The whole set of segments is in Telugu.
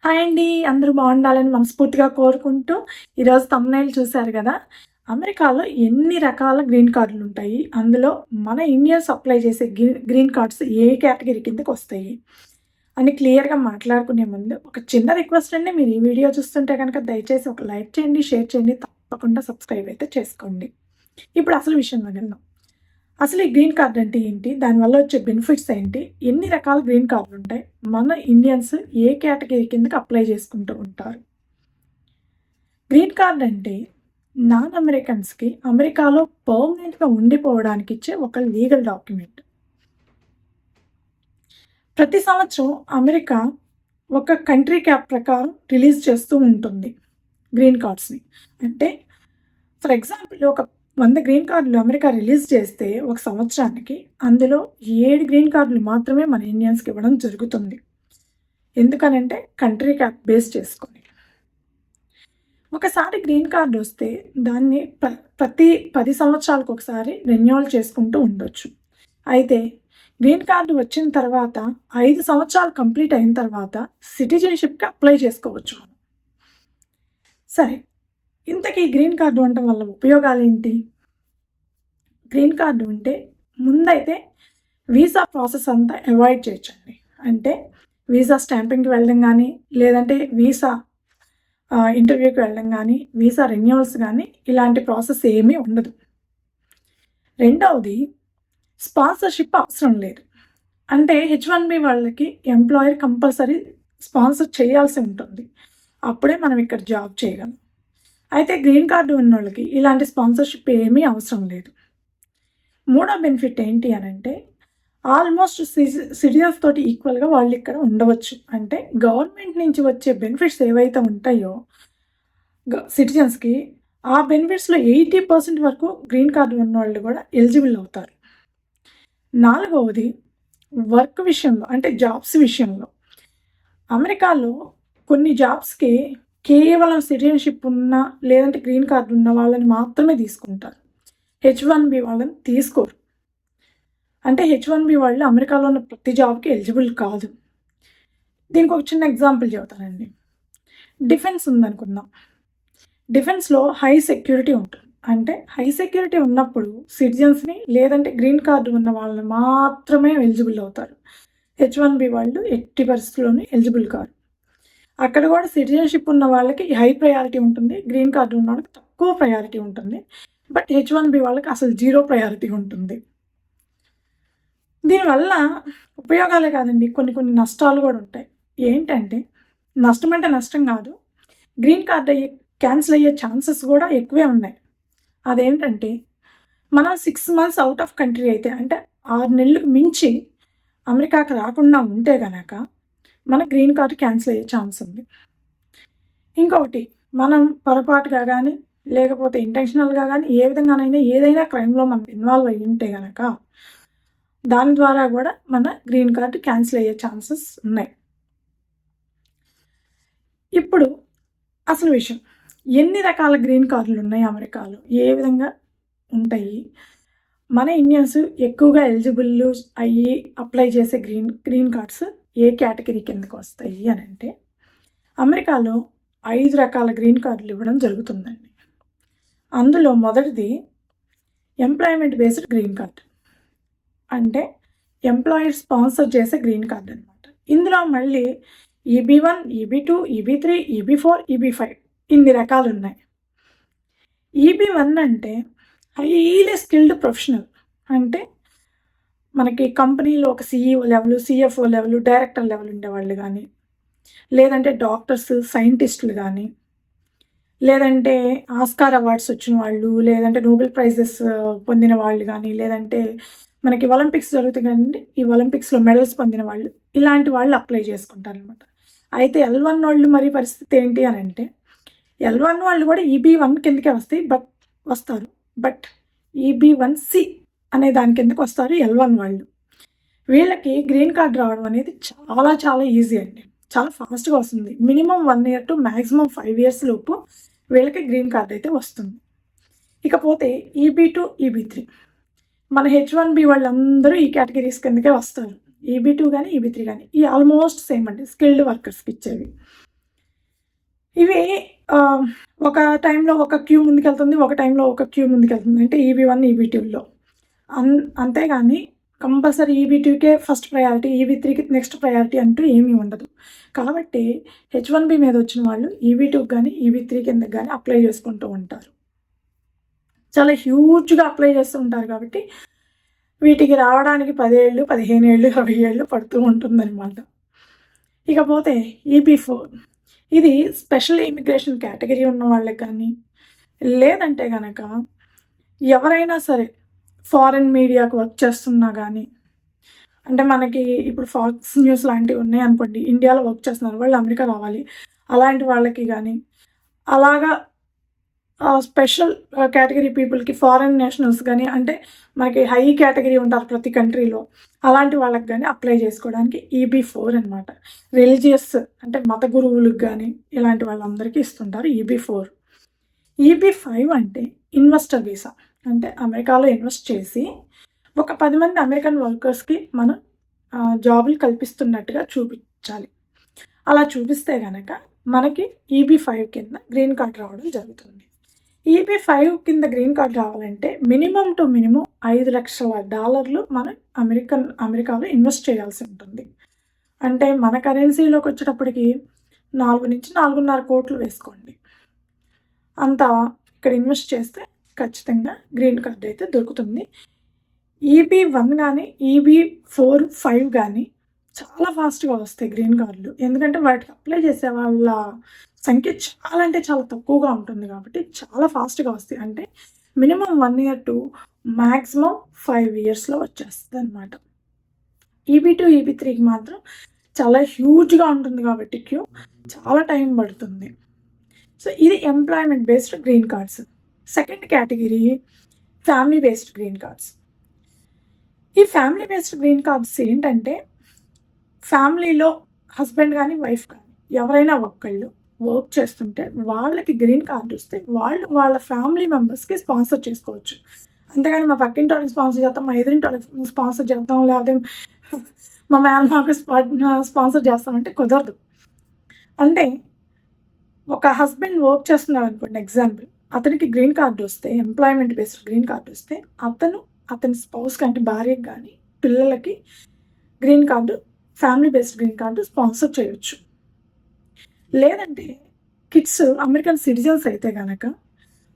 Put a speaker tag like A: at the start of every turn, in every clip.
A: హాయ్ అండి. అందరూ బాగుండాలని మనస్ఫూర్తిగా కోరుకుంటూ, ఈరోజు థంబ్‌నెయిల్ చూసారు కదా! అమెరికాలో ఎన్ని రకాల గ్రీన్ కార్డులు ఉంటాయి. అందులో మన ఇండియన్స్ అప్లై చేసే గ్రీన్ కార్డ్స్ ఏ కేటగిరీ కిందకొస్తాయి అని క్లియర్‌గా మాట్లాడుకునే ముందు ఒక చిన్న రిక్వెస్ట్ అండి. మీరు ఈ వీడియో చూస్తుంటే గనక దయచేసి ఒక లైక్ చేయండి, షేర్ చేయండి. తప్పకుండా సబ్స్క్రైబ్ అయితే చేసుకోండి. ఇప్పుడు అసలు విషయంలోకి వెళ్దాం. అసలు ఈ గ్రీన్ కార్డ్ అంటే ఏంటి? దానివల్ల వచ్చే బెనిఫిట్స్ ఏంటి? ఎన్ని రకాల గ్రీన్ కార్డులుంటాయి? మన ఇండియన్స్ ఏ కేటగిరీ కిందకి అప్లై చేసుకుంటూ ఉంటారు? గ్రీన్ కార్డ్ అంటే నాన్ అమెరికన్స్‌కి అమెరికాలో పర్మనెంట్‌గా ఉండిపోవడానికి ఇచ్చే ఒక లీగల్ డాక్యుమెంట్. ప్రతి సంవత్సరం అమెరికా ఒక కంట్రీ క్యాప్ ప్రకారం రిలీజ్ చేస్తూ ఉంటుంది గ్రీన్ కార్డ్స్‌ని. అంటే ఫర్ ఎగ్జాంపుల్ ఒక 100 గ్రీన్ కార్డులు అమెరికా రిలీజ్ చేస్తే ఒక సంవత్సరానికి అందులో 7 గ్రీన్ కార్డులు మాత్రమే మన ఇండియన్స్‌కి ఇవ్వడం జరుగుతుంది. ఎందుకనంటే కంట్రీ క్యాప్ బేస్ చేసుకొని. ఒకసారి గ్రీన్ కార్డ్ వస్తే దాన్ని ప్రతి 10 సంవత్సరాలకు ఒకసారి రెన్యువల్ చేసుకుంటూ ఉండొచ్చు. అయితే గ్రీన్ కార్డు వచ్చిన తర్వాత 5 సంవత్సరాలు కంప్లీట్ అయిన తర్వాత సిటిజన్‌షిప్‌కి అప్లై చేసుకోవచ్చు మనం. సరే, ఇంతకీ గ్రీన్ కార్డు ఉండటం వల్ల ఉపయోగాలేంటి? గ్రీన్ కార్డు ఉంటే ముందైతే వీసా ప్రాసెస్ అంతా అవాయిడ్ చేయొచ్చండి. అంటే వీసా స్టాంపింగ్‌కి వెళ్ళడం కానీ, లేదంటే వీసా ఇంటర్వ్యూకి వెళ్ళడం కానీ, వీసా రెన్యువల్స్ కానీ ఇలాంటి ప్రాసెస్ ఏమీ ఉండదు. రెండవది స్పాన్సర్‌షిప్ అవసరం లేదు. అంటే H-1B వాళ్ళకి ఎంప్లాయర్ కంపల్సరీ స్పాన్సర్ చేయాల్సి ఉంటుంది. అప్పుడే మనం ఇక్కడ జాబ్ చేయగలం. అయితే గ్రీన్ కార్డు ఉన్నోళ్ళకి ఇలాంటి స్పాన్సర్‌షిప్ ఏమీ అవసరం లేదు. మూడో బెనిఫిట్ ఏంటి అనంటే ఆల్మోస్ట్ సిటిజన్స్ తోటి ఈక్వల్‌గా వాళ్ళు ఇక్కడ ఉండవచ్చు. అంటే గవర్నమెంట్ నుంచి వచ్చే బెనిఫిట్స్ ఏవైతే ఉంటాయో సిటిజన్స్‌కి ఆ బెనిఫిట్స్‌లో 80% వరకు గ్రీన్ కార్డు ఉన్నోళ్ళు కూడా ఎలిజిబుల్ అవుతారు. నాలుగవది వర్క్ విషయంలో అంటే జాబ్స్ విషయంలో అమెరికాలో కొన్ని జాబ్స్‌కి కేవలం సిటిజన్‌షిప్ ఉన్న లేదంటే గ్రీన్ కార్డ్ ఉన్న వాళ్ళని మాత్రమే తీసుకుంటారు. H-1B వాళ్ళని తీసుకోరు. అంటే H-1B వాళ్ళు అమెరికాలో ఉన్న ప్రతి జాబ్‌కి ఎలిజిబుల్ కాదు. దీనికి ఒక చిన్న ఎగ్జాంపుల్ చెబుతానండి. డిఫెన్స్ ఉందనుకుందాం. డిఫెన్స్‌లో హై సెక్యూరిటీ ఉంటుంది. అంటే హై సెక్యూరిటీ ఉన్నప్పుడు సిటిజన్స్‌ని లేదంటే గ్రీన్ కార్డు ఉన్న వాళ్ళని మాత్రమే ఎలిజిబుల్ అవుతారు. H-1B వాళ్ళు ఎట్టి పరిస్థితుల్లోనూ ఎలిజిబుల్ కాదు. అక్కడ కూడా సిటిజన్‌షిప్ ఉన్న వాళ్ళకి హై ప్రయారిటీ ఉంటుంది. గ్రీన్ కార్డు ఉన్న వాళ్ళకి తక్కువ ప్రయారిటీ ఉంటుంది. బట్ H-1B వాళ్ళకి అసలు 0 ప్రయారిటీ ఉంటుంది. దీనివల్ల ఉపయోగాలే కాదండి, కొన్ని నష్టాలు కూడా ఉంటాయి. ఏంటంటే నష్టం అంటే నష్టం కాదు. గ్రీన్ కార్డ్ క్యాన్సిల్ అయ్యే ఛాన్సెస్ కూడా ఎక్కువే ఉన్నాయి. అదేంటంటే మనం 6 మంత్స్ అవుట్ ఆఫ్ కంట్రీ అయితే అంటే 6 నెలలకు మించి అమెరికాకి రాకుండా ఉంటే గనక మన గ్రీన్ కార్డ్ క్యాన్సిల్ అయ్యే ఛాన్స్ ఉంది. ఇంకొకటి మనం పొరపాటుగా కానీ లేకపోతే ఇంటెన్షనల్‌గా కానీ ఏ విధంగానైనా ఏదైనా క్రైమ్‌లో మనం ఇన్వాల్వ్ అయ్యి ఉంటే గనక దాని ద్వారా కూడా మన గ్రీన్ కార్డ్ క్యాన్సిల్ అయ్యే ఛాన్సెస్ ఉన్నాయి. ఇప్పుడు అసలు విషయం, ఎన్ని రకాల గ్రీన్ కార్డులు ఉన్నాయి అమెరికాలో? ఏ విధంగా ఉంటాయి? మన ఇండియన్స్ ఎక్కువగా ఎలిజిబుల్ అయ్యి అప్లై చేసే గ్రీన్ కార్డ్స్ ఏ కేటగిరీ కిందకి వస్తాయి అని అంటే అమెరికాలో 5 రకాల గ్రీన్ కార్డులు ఇవ్వడం జరుగుతుందండి. అందులో మొదటిది ఎంప్లాయ్మెంట్ బేస్డ్ గ్రీన్ కార్డ్. అంటే ఎంప్లాయర్ స్పాన్సర్ చేసే గ్రీన్ కార్డ్ అనమాట. ఇందులో మళ్ళీ EB-1, EB-2, EB-3, EB-4, EB-5 ఇన్ని రకాలు ఉన్నాయి. EB-1 అంటే హైలీ స్కిల్డ్ ప్రొఫెషనల్. అంటే మనకి కంపెనీలో ఒక CEO level, CFO level, director level ఉండేవాళ్ళు కానీ, లేదంటే డాక్టర్స్, సైంటిస్టులు కానీ, లేదంటే ఆస్కార్ అవార్డ్స్ వచ్చిన వాళ్ళు, లేదంటే నోబెల్ ప్రైజెస్ పొందిన వాళ్ళు కానీ, లేదంటే మనకి ఒలింపిక్స్ జరుగుతాయి కదండి, ఈ ఒలింపిక్స్‌లో మెడల్స్ పొందిన వాళ్ళు, ఇలాంటి వాళ్ళు అప్లై చేసుకుంటారనమాట. అయితే L1 వాళ్ళు మరి పరిస్థితి ఏంటి అని అంటే L1 వాళ్ళు కూడా EB-1 కిందకే వస్తారు. బట్ EB-1C అనే దాని కిందకి వస్తారు L1 వాళ్ళు. వీళ్ళకి గ్రీన్ కార్డ్ రావడం అనేది చాలా ఈజీ అండి. చాలా ఫాస్ట్‌గా వస్తుంది. Minimum 1 year to maximum 5 years లోపు వీళ్ళకి గ్రీన్ కార్డ్ అయితే వస్తుంది. ఇకపోతే EB-2, EB-3 మన H-1B వాళ్ళందరూ ఈ కేటగిరీస్ కిందకే వస్తారు. EB-2 కానీ, EB-3 కానీ ఈ ఆల్మోస్ట్ సేమ్ అండి, స్కిల్డ్ వర్కర్స్‌కి ఇచ్చేవి. ఇవి ఒక టైంలో ఒక క్యూ ముందుకెళ్తుంది, ఒక టైంలో ఒక క్యూ ముందుకెళ్తుంది. అంటే EB1, EB2లో అంతేగాని కంపల్సరీ EB2కే ఫస్ట్ ప్రయారిటీ, EB3కి నెక్స్ట్ ప్రయారిటీ అంటూ ఏమీ ఉండదు. కాబట్టి H1B మీద వచ్చిన వాళ్ళు EB2కి కానీ EB3 కిందకి కానీ అప్లై చేసుకుంటూ ఉంటారు. చాలా హ్యూజ్గా అప్లై చేస్తూ ఉంటారు కాబట్టి వీటికి రావడానికి 10 ఏళ్ళు, 15 ఏళ్ళు, 20 ఏళ్ళు పడుతూ ఉంటుందన్నమాట. ఇకపోతే EB4 ఇది స్పెషల్ ఇమిగ్రేషన్ కేటగిరీ ఉన్న వాళ్ళకి కానీ, లేదంటే కనుక ఎవరైనా సరే ఫారెన్ మీడియాకు వర్క్ చేస్తున్నా కానీ, అంటే మనకి ఇప్పుడు ఫాక్స్ న్యూస్ లాంటివి ఉన్నాయి అనుకోండి, ఇండియాలో వర్క్ చేస్తున్నారు, వాళ్ళు అమెరికా రావాలి, అలాంటి వాళ్ళకి కానీ, అలాగా స్పెషల్ కేటగిరీ పీపుల్కి, ఫారెన్ నేషనల్స్ కానీ, అంటే మనకి హై కేటగిరీ ఉంటారు ప్రతి కంట్రీలో, అలాంటి వాళ్ళకి కానీ అప్లై చేసుకోవడానికి EB4 అనమాట. రిలీజియస్ అంటే మత గురువులకు కానీ ఇలాంటి వాళ్ళందరికీ ఇస్తుంటారు EB4. EB5 అంటే ఇన్వెస్టర్ వీసా. అంటే అమెరికాలో ఇన్వెస్ట్ చేసి ఒక 10 మంది అమెరికన్ వర్కర్స్కి మనం జాబులు కల్పిస్తున్నట్టుగా చూపించాలి. అలా చూపిస్తే కనుక మనకి EB5 కింద గ్రీన్ కార్డ్ రావడం జరుగుతుంది. EB5 కింద గ్రీన్ కార్డ్ రావాలంటే మినిమం టు మినిమం $5 లక్షలు మనం అమెరికాలో ఇన్వెస్ట్ చేయాల్సి ఉంటుంది. అంటే మన కరెన్సీలోకి వచ్చేటప్పటికి 4 నుంచి 4.5 కోట్లు వేసుకోండి. అంతా ఇక్కడ ఇన్వెస్ట్ చేస్తే ఖచ్చితంగా గ్రీన్ కార్డ్ అయితే దొరుకుతుంది. EB1 కానీ EB4, 5 కానీ చాలా ఫాస్ట్గా వస్తాయి గ్రీన్ కార్డులు. ఎందుకంటే వాటికి అప్లై చేసే వాళ్ళ సంఖ్య చాలా అంటే చాలా తక్కువగా ఉంటుంది కాబట్టి చాలా ఫాస్ట్గా వస్తాయి. అంటే మినిమం 1 year టు మ్యాక్సిమం 5 yearsలో వచ్చేస్తుంది అనమాట. EB2, EB3కి మాత్రం చాలా హ్యూజ్గా ఉంటుంది కాబట్టి క్యూ చాలా టైం పడుతుంది. సో ఇది employment based green cards. Second category family based green cards. ఈ ఫ్యామిలీ బేస్డ్ గ్రీన్ కార్డ్స్ ఏంటంటే ఫ్యామిలీలో హస్బెండ్ కానీ వైఫ్ కానీ ఎవరైనా ఒక్కళ్ళు వర్క్ చేస్తుంటే వాళ్ళకి గ్రీన్ కార్డు వస్తే వాళ్ళు వాళ్ళ ఫ్యామిలీ మెంబర్స్కి స్పాన్సర్ చేసుకోవచ్చు. అంతేగాని మా పక్కింటి వాళ్ళకి స్పాన్సర్ చేస్తాం, మా ఎదురింటి వాళ్ళకి స్పాన్సర్ చేస్తాం, లేకపోతే మా మేనమాకి స్పాన్సర్ చేస్తామంటే కుదరదు. అంటే ఒక హస్బెండ్ వర్క్ చేస్తున్నారు అనుకోండి, ఎగ్జాంపుల్, అతనికి గ్రీన్ కార్డు వస్తే, ఎంప్లాయ్మెంట్ బేస్డ్ గ్రీన్ కార్డు వస్తే అతని స్పౌస్కి అంటే భార్యకి కానీ పిల్లలకి green card, family based green card sponsor చేయొచ్చు. లేదంటే కిడ్స్ అమెరికన్ సిటిజన్స్ అయితే కనుక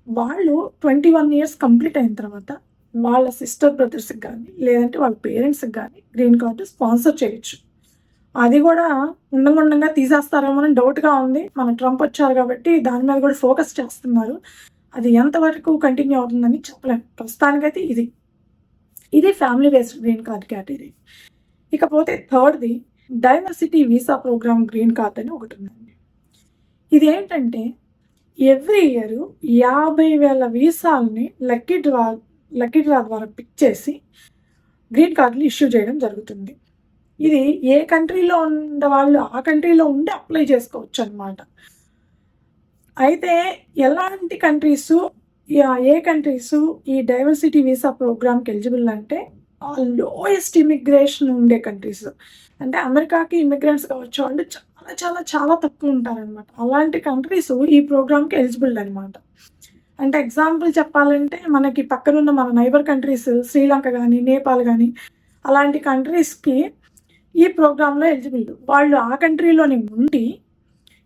A: వాళ్ళు 21 years కంప్లీట్ అయిన తర్వాత వాళ్ళ సిస్టర్ బ్రదర్స్కి కానీ లేదంటే వాళ్ళ పేరెంట్స్కి కానీ గ్రీన్ కార్డు స్పాన్సర్ చేయొచ్చు. అది కూడా ఉండంగా తీసేస్తారేమో అని డౌట్గా ఉంది. మన ట్రంప్ వచ్చారు కాబట్టి దాని మీద కూడా ఫోకస్ చేస్తున్నారు. అది ఎంతవరకు కంటిన్యూ అవుతుందని చెప్పలేము. ప్రస్తుతానికైతే ఇది family based green card category. ఇకపోతే థర్డ్ది diversity visa programme green card అని ఒకటి ఉందండి. ఇది ఏంటంటే ఎవ్రీ ఇయర్ 50,000 వీసాలని లక్కీ డ్రా ద్వారా పిక్ చేసి గ్రీన్ కార్డులు ఇష్యూ చేయడం జరుగుతుంది. ఇది ఏ కంట్రీలో ఉన్న వాళ్ళు ఆ కంట్రీలో ఉండి అప్లై చేసుకోవచ్చు అనమాట. అయితే ఎలాంటి కంట్రీసు, ఏ కంట్రీసు ఈ డైవర్సిటీ వీసా ప్రోగ్రామ్కి ఎలిజిబుల్ అంటే లోయెస్ట్ ఇమిగ్రేషన్ ఉండే కంట్రీస్. అంటే అమెరికాకి ఇమిగ్రెంట్స్గా వచ్చే వాళ్ళు చాలా చాలా చాలా తక్కువ ఉంటారనమాట. అలాంటి కంట్రీస్ ఈ ప్రోగ్రామ్కి ఎలిజిబుల్ అనమాట. అంటే ఎగ్జాంపుల్ చెప్పాలంటే మనకి పక్కనున్న మన నైబర్ కంట్రీస్ శ్రీలంక కానీ నేపాల్ కానీ అలాంటి కంట్రీస్కి ఈ ప్రోగ్రాంలో ఎలిజిబుల్. వాళ్ళు ఆ కంట్రీలోనే ఉండి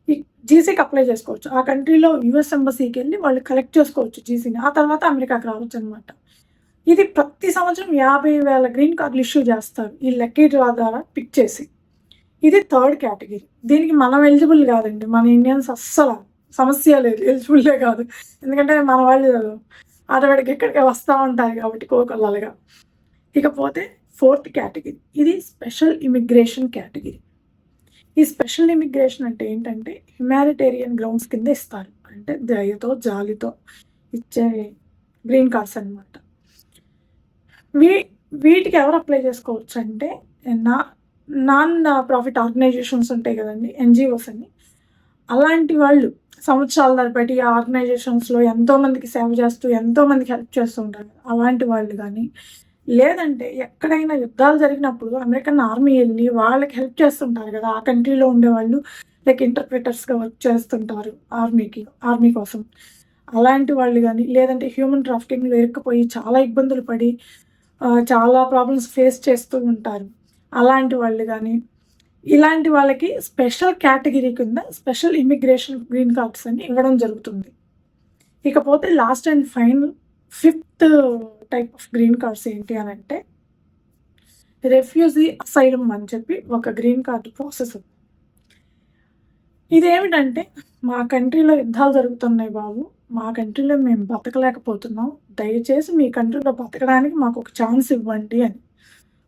A: ఈ జీసీకి అప్లై చేసుకోవచ్చు. ఆ కంట్రీలో US ఎంబసీకి వెళ్ళి వాళ్ళు కలెక్ట్ చేసుకోవచ్చు జీసీని. ఆ తర్వాత అమెరికాకి రావచ్చు అనమాట. ఇది ప్రతి సంవత్సరం 50,000 గ్రీన్ కార్డులు ఇష్యూ చేస్తారు ఈ లక్కీ డ్రా ద్వారా పిక్ చేసి. ఇది థర్డ్ కేటగిరీ. దీనికి మనం ఎలిజిబుల్ కాదండి. మన ఇండియన్స్ అస్సలు సమస్య లేదు, ఎలిజిబుల్లే కాదు. ఎందుకంటే మన వాళ్ళు ఆటోమేటిక్ ఇక్కడికే వస్తూ ఉంటారు కాబట్టి కోకొల్లలుగా. ఇకపోతే ఫోర్త్ కేటగిరీ, ఇది స్పెషల్ ఇమిగ్రేషన్ కేటగిరీ. ఈ స్పెషల్ ఇమిగ్రేషన్ అంటే ఏంటంటే హ్యుమానిటేరియన్ గ్రౌండ్స్ కింద ఇస్తారు. అంటే దయతో జాలితో ఇచ్చే గ్రీన్ కార్డ్స్ అనమాట. వీటికి ఎవరు అప్లై చేసుకోవచ్చు అంటే నాన్ ప్రాఫిట్ ఆర్గనైజేషన్స్ ఉంటాయి కదండి, NGOs అని. అలాంటి వాళ్ళు సంవత్సరాల తరబడి ఆ ఆర్గనైజేషన్స్లో ఎంతోమందికి సేవ చేస్తూ ఎంతోమందికి హెల్ప్ చేస్తూ ఉంటారు. అలాంటి వాళ్ళు కానీ, లేదంటే ఎక్కడైనా యుద్ధాలు జరిగినప్పుడు అమెరికన్ ఆర్మీ వెళ్ళి వాళ్ళకి హెల్ప్ చేస్తుంటారు కదా, ఆ కంట్రీలో ఉండేవాళ్ళు లైక్ ఇంటర్ప్రిటర్స్గా వర్క్ చేస్తుంటారు ఆర్మీ కోసం. అలాంటి వాళ్ళు కానీ, లేదంటే హ్యూమన్ ట్రాఫికింగ్లో ఇరుక్కుపోయి చాలా ఇబ్బందులు పడి చాలా ప్రాబ్లమ్స్ ఫేస్ చేస్తూ ఉంటారు. అలాంటి వాళ్ళు కానీ, ఇలాంటి వాళ్ళకి స్పెషల్ కేటగిరీ కింద స్పెషల్ ఇమిగ్రేషన్ గ్రీన్ కార్డ్స్ అని ఇవ్వడం జరుగుతుంది. ఇకపోతే last and final 5th type of green cards ఏంటి అని అంటే రెఫ్యూజీ అసైలమ్ అని చెప్పి ఒక గ్రీన్ కార్డ్ ప్రాసెస్ ఉంది. ఇదేమిటంటే, మా కంట్రీలో యుద్ధాలు జరుగుతున్నాయి బాబు, మా కంట్రీలో మేము బతకలేకపోతున్నాం, దయచేసి మీ కంట్రీలో బతకడానికి మాకు ఒక ఛాన్స్ ఇవ్వండి అని.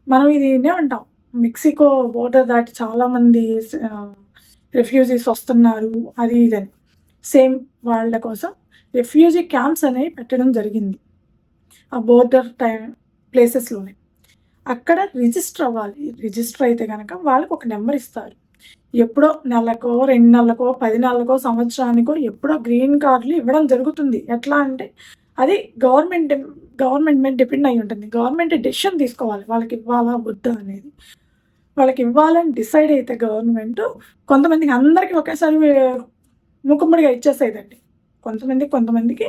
A: మనం ఇది వినే ఉంటాం, మెక్సికో బోర్డర్ దాటి చాలామంది రెఫ్యూజీస్ వస్తున్నారు అది ఇదని. సేమ్ వాళ్ళ కోసం రెఫ్యూజీ క్యాంప్స్ అనేవి పెట్టడం జరిగింది ఆ బోర్డర్ ప్లేసెస్లోనే. అక్కడ రిజిస్టర్ అవ్వాలి. రిజిస్టర్ అయితే కనుక వాళ్ళకి ఒక నెంబర్ ఇస్తారు. ఎప్పుడో నెలకో 2 నెలలకో 10 నెలలకో సంవత్సరానికో ఎప్పుడో గ్రీన్ కార్డులు ఇవ్వడం జరుగుతుంది. ఎట్లా అంటే అది గవర్నమెంట్ మీద డిపెండ్ అయి ఉంటుంది. గవర్నమెంట్ డెసిషన్ తీసుకోవాలి వాళ్ళకి ఇవ్వాలా వద్దా అనేది. వాళ్ళకి ఇవ్వాలని డిసైడ్ అయితే గవర్నమెంట్ కొంతమందికి అందరికీ ఒకేసారి మూకుమ్మడిగా ఇచ్చేసేదండి. కొంతమందికి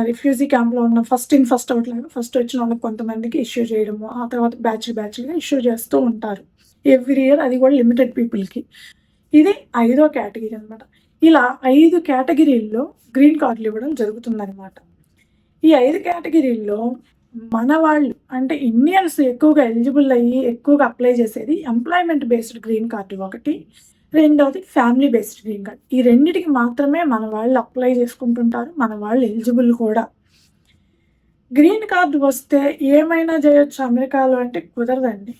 A: రిఫ్యూజీ క్యాంప్లో ఉన్న ఫస్ట్ ఇన్ ఫస్ట్ అవుట్ లాగా ఫస్ట్ వచ్చిన వాళ్ళకి కొంతమందికి ఇష్యూ చేయడము, ఆ తర్వాత బ్యాచ్లుగా ఇష్యూ చేస్తూ ఉంటారు ఎవ్రీ ఇయర్. అది కూడా లిమిటెడ్ పీపుల్కి. ఇది 5వ కేటగిరీ అనమాట. ఇలా 5 కేటగిరీల్లో గ్రీన్ కార్డులు ఇవ్వడం జరుగుతుందన్నమాట. ఈ 5 కేటగిరీల్లో మన వాళ్ళు అంటే ఇండియన్స్ ఎక్కువగా ఎలిజిబుల్ అయ్యి ఎక్కువగా అప్లై చేసేది ఎంప్లాయ్మెంట్ బేస్డ్ గ్రీన్ కార్డు ఒకటి, రెండవది ఫ్యామిలీ బేస్డ్ గ్రీన్ కార్డ్. ఈ రెండిటికి మాత్రమే మన వాళ్ళు అప్లై చేసుకుంటుంటారు, మన వాళ్ళు ఎలిజిబుల్ కూడా. గ్రీన్ కార్డు వస్తే ఏమైనా చేయొచ్చు అమెరికాలో అంటే కుదరదండి.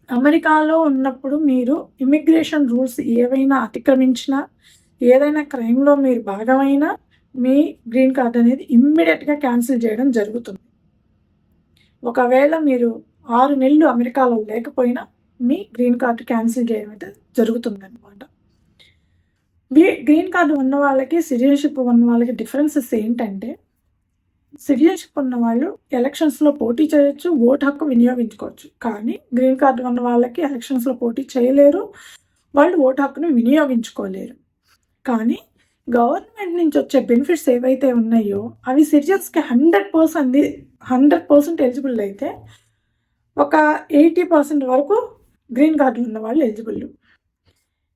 A: అమెరికాలో ఉన్నప్పుడు మీరు ఇమిగ్రేషన్ రూల్స్ ఏవైనా అతిక్రమించినా, ఏదైనా క్రైమ్లో మీరు భాగమైనా మీ గ్రీన్ కార్డ్ అనేది ఇమ్మీడియట్గా క్యాన్సిల్ చేయడం జరుగుతుంది. ఒకవేళ మీరు 6 నెలలు అమెరికాలో లేకపోయినా మీ గ్రీన్ కార్డు క్యాన్సిల్ చేయడం అయితే జరుగుతుందన్నమాట. గ్రీన్ కార్డు ఉన్న వాళ్ళకి సిటిజన్షిప్ ఉన్న వాళ్ళకి డిఫరెన్సెస్ ఏంటంటే, సిటిజన్షిప్ ఉన్న వాళ్ళు ఎలక్షన్స్లో పోటీ చేయొచ్చు, ఓటు హక్కు వినియోగించుకోవచ్చు. కానీ గ్రీన్ కార్డు ఉన్న వాళ్ళకి ఎలక్షన్స్లో పోటీ చేయలేరు, వాళ్ళు ఓటు హక్కును వినియోగించుకోలేరు. కానీ గవర్నమెంట్ నుంచి వచ్చే బెనిఫిట్స్ ఏవైతే ఉన్నాయో అవి సిటిజన్స్కి 100% ఎలిజిబుల్ అయితే ఒక 80% వరకు గ్రీన్ కార్డులు ఉన్న వాళ్ళు ఎలిజిబుల్.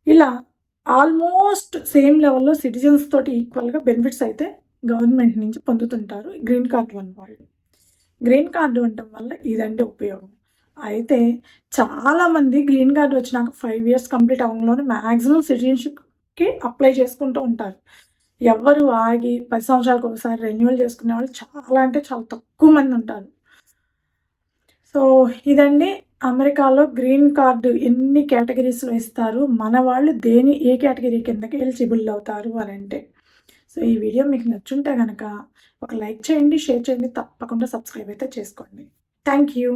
A: ఇలా ఆల్మోస్ట్ సేమ్ లెవెల్లో సిటిజన్స్ తోటి ఈక్వల్గా బెనిఫిట్స్ అయితే గవర్నమెంట్ నుంచి పొందుతుంటారు గ్రీన్ కార్డు ఉన్న వాళ్ళు. గ్రీన్ కార్డు ఉండటం వల్ల ఇదంటే ఉపయోగం. అయితే చాలామంది గ్రీన్ కార్డు వచ్చినాక 5 years కంప్లీట్ అవ్వడంలోనే మ్యాక్సిమం సిటిజన్షిప్కి అప్లై చేసుకుంటూ ఉంటారు. ఎవరు ఆగి 10 సంవత్సరాలకు ఒకసారి రెన్యువల్ చేసుకునే వాళ్ళు చాలా తక్కువ మంది ఉంటారు. సో ఇదండి అమెరికాలో గ్రీన్ కార్డు ఎన్ని కేటగిరీస్లో ఇస్తారు, మన వాళ్ళు ఏ కేటగిరీ కిందకి ఎలిజిబుల్ అవుతారు అని అంటే. సో ఈ వీడియో మీకు నచ్చుంటే కనుక ఒక లైక్ చేయండి, షేర్ చేయండి, తప్పకుండా సబ్స్క్రైబ్ అయితే చేసుకోండి. Thank you.